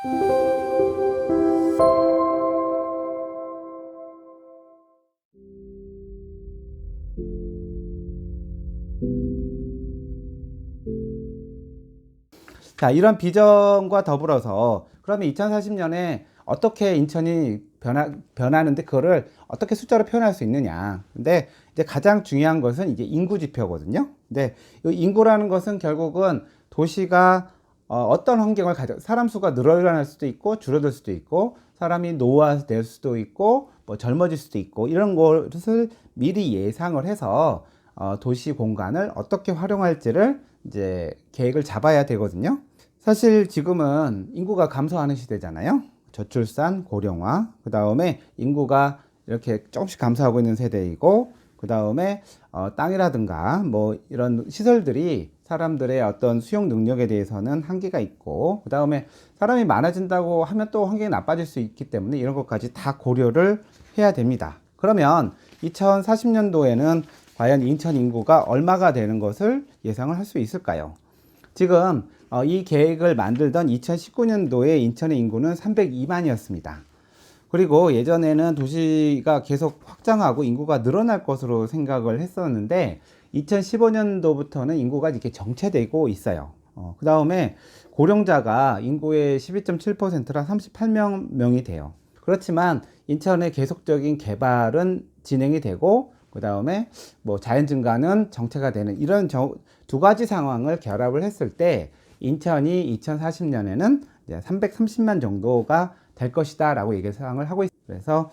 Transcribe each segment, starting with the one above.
자, 이런 비전과 더불어서 그러면 2040년에 어떻게 인천이 변하는데 그거를 어떻게 숫자로 표현할 수 있느냐. 근데 이제 가장 중요한 것은 이제 인구 지표거든요. 근데 이 인구라는 것은 결국은 도시가 어떤 환경을 사람 수가 늘어날 수도 있고 줄어들 수도 있고 사람이 노화될 수도 있고 뭐 젊어질 수도 있고 이런 것을 미리 예상을 해서 도시 공간을 어떻게 활용할지를 이제 계획을 잡아야 되거든요. 사실 지금은 인구가 감소하는 시대잖아요. 저출산, 고령화, 그 다음에 인구가 이렇게 조금씩 감소하고 있는 세대이고, 그 다음에 땅이라든가 뭐 이런 시설들이 사람들의 어떤 수용 능력에 대해서는 한계가 있고, 그 다음에 사람이 많아진다고 하면 또 환경이 나빠질 수 있기 때문에 이런 것까지 다 고려를 해야 됩니다. 그러면 2040년도에는 과연 인천 인구가 얼마가 되는 것을 예상을 할 수 있을까요? 지금 이 계획을 만들던 2019년도에 인천의 인구는 302만이었습니다. 그리고 예전에는 도시가 계속 확장하고 인구가 늘어날 것으로 생각을 했었는데 2015년도부터는 인구가 이렇게 정체되고 있어요. 그 다음에 고령자가 인구의 12.7%라 38명이 돼요. 그렇지만 인천의 계속적인 개발은 진행이 되고 그 다음에 뭐 자연 증가는 정체가 되는 이런 두 가지 상황을 결합을 했을 때 인천이 2040년에는 330만 정도가 될 것이다 라고 예상을 하고 있어요. 그래서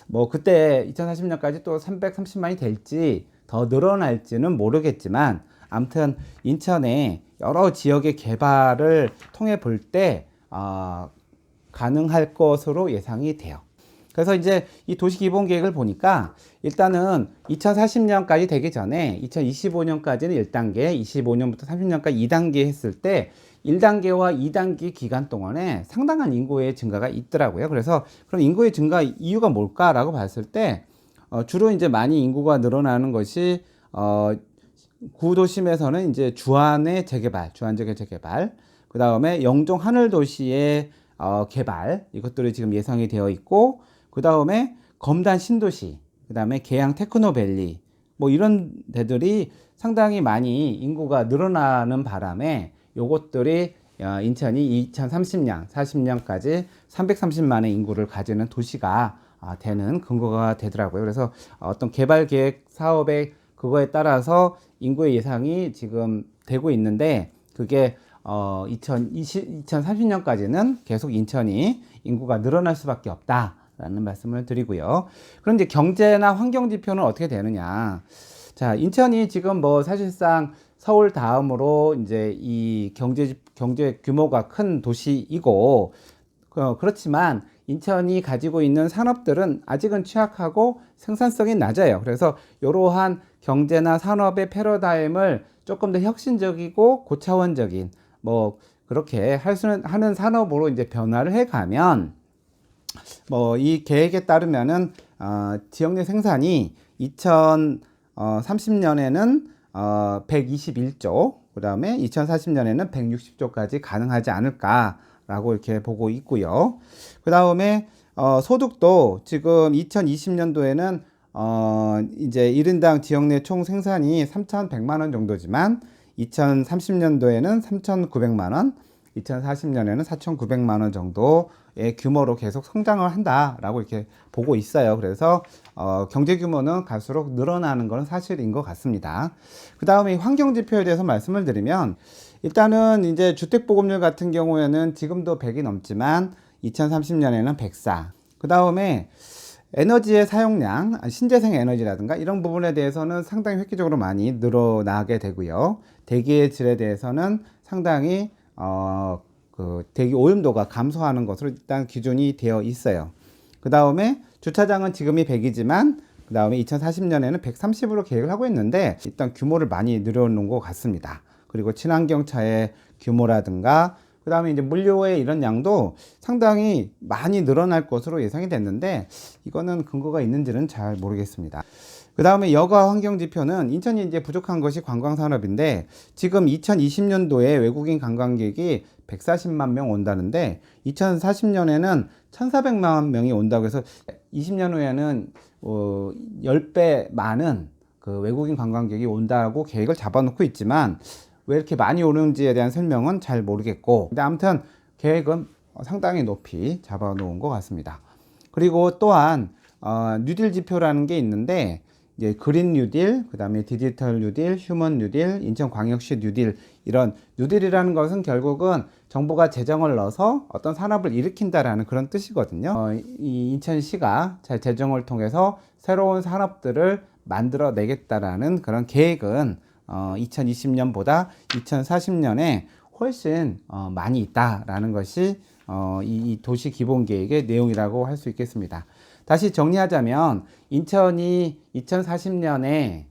뭐 그때 2040년까지 또 330만이 될지 더 늘어날지는 모르겠지만 아무튼 인천의 여러 지역의 개발을 통해 볼 때 가능할 것으로 예상이 돼요. 그래서 이제 이 도시기본계획을 보니까 일단은 2040년까지 되기 전에 2025년까지는 1단계, 25년부터 30년까지 2단계 했을 때 1단계와 2단계 기간 동안에 상당한 인구의 증가가 있더라고요. 그래서 그럼 인구의 증가 이유가 뭘까라고 봤을 때 주로 이제 많이 인구가 늘어나는 것이 구도심에서는 이제 주안의 재개발, 주안지역의 재개발, 그 다음에 영종 하늘도시의 개발 이것들이 지금 예상이 되어 있고 그 다음에 검단 신도시, 그 다음에 계양 테크노밸리 뭐 이런 데들이 상당히 많이 인구가 늘어나는 바람에 요것들이 인천이 2030년, 40년까지 330만의 인구를 가지는 도시가 되는 근거가 되더라고요. 그래서 어떤 개발 계획 사업의 그거에 따라서 인구의 예상이 지금 되고 있는데 그게 2030년까지는 계속 인천이 인구가 늘어날 수밖에 없다라는 말씀을 드리고요. 그런데 경제나 환경 지표는 어떻게 되느냐? 자, 인천이 지금 뭐 사실상 서울 다음으로 이제 이 경제 규모가 큰 도시이고 그렇지만 인천이 가지고 있는 산업들은 아직은 취약하고 생산성이 낮아요. 그래서 이러한 경제나 산업의 패러다임을 조금 더 혁신적이고 고차원적인 뭐 그렇게 하는 산업으로 이제 변화를 해 가면 뭐 이 계획에 따르면은 지역 내 생산이 2030년에는 121조, 그 다음에 2040년에는 160조까지 가능하지 않을까라고 이렇게 보고 있고요. 그 다음에 소득도 지금 2020년도에는 이제 1인당 지역 내 총 생산이 3,100만 원 정도지만 2030년도에는 3,900만 원, 2040년에는 4,900만 원 정도의 규모로 계속 성장을 한다라고 이렇게 보고 있어요. 그래서 경제 규모는 갈수록 늘어나는 것은 사실인 것 같습니다. 그 다음에 환경 지표에 대해서 말씀을 드리면 일단은 이제 주택 보급률 같은 경우에는 지금도 100이 넘지만 2030년에는 104. 그 다음에 에너지의 사용량, 신재생 에너지라든가 이런 부분에 대해서는 상당히 획기적으로 많이 늘어나게 되고요. 대기의 질에 대해서는 상당히 그 대기 오염도가 감소하는 것으로 일단 기준이 되어 있어요. 그 다음에 주차장은 지금이 100이지만 그 다음에 2040년에는 130으로 계획을 하고 있는데 일단 규모를 많이 늘려놓은 것 같습니다. 그리고 친환경차의 규모라든가 그 다음에 이제 물류의 이런 양도 상당히 많이 늘어날 것으로 예상이 됐는데 이거는 근거가 있는지는 잘 모르겠습니다. 그 다음에 여가 환경 지표는 인천이 이제 부족한 것이 관광 산업인데 지금 2020년도에 외국인 관광객이 140만 명 온다는데 2040년에는 1,400만 명이 온다고 해서 20년 후에는 10배 많은 그 외국인 관광객이 온다고 계획을 잡아놓고 있지만 왜 이렇게 많이 오는지에 대한 설명은 잘 모르겠고, 근데 아무튼 계획은 상당히 높이 잡아놓은 것 같습니다. 그리고 또한 뉴딜 지표라는 게 있는데 이제 그린 뉴딜, 그 다음에 디지털 뉴딜, 휴먼 뉴딜, 인천광역시 뉴딜, 이런 뉴딜이라는 것은 결국은 정부가 재정을 넣어서 어떤 산업을 일으킨다라는 그런 뜻이거든요. 이 인천시가 잘 재정을 통해서 새로운 산업들을 만들어 내겠다라는 그런 계획은 2020년보다 2040년에 훨씬 많이 있다라는 것이 이 도시 기본 계획의 내용이라고 할 수 있겠습니다. 다시 정리하자면 인천이 2040년에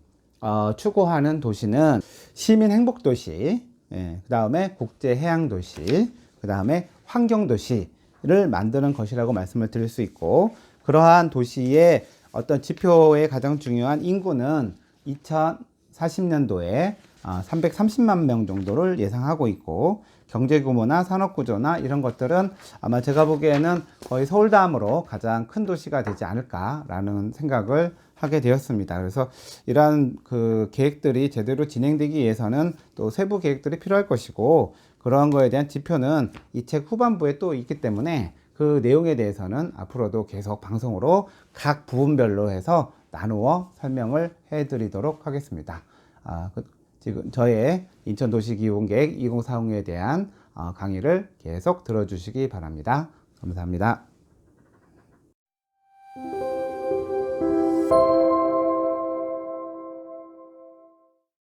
추구하는 도시는 시민 행복 도시, 그 다음에 국제 해양 도시, 그 다음에 환경 도시를 만드는 것이라고 말씀을 드릴 수 있고, 그러한 도시의 어떤 지표의 가장 중요한 인구는 2040년도에 330만 명 정도를 예상하고 있고, 경제 규모나 산업 구조나 이런 것들은 아마 제가 보기에는 거의 서울 다음으로 가장 큰 도시가 되지 않을까라는 생각을 하게 되었습니다. 그래서 이러한 그 계획들이 제대로 진행되기 위해서는 또 세부 계획들이 필요할 것이고, 그러한 거에 대한 지표는 이 책 후반부에 또 있기 때문에 그 내용에 대해서는 앞으로도 계속 방송으로 각 부분별로 해서 나누어 설명을 해드리도록 하겠습니다. 지금 저의 인천도시기본계획 2040에 대한 강의를 계속 들어주시기 바랍니다. 감사합니다.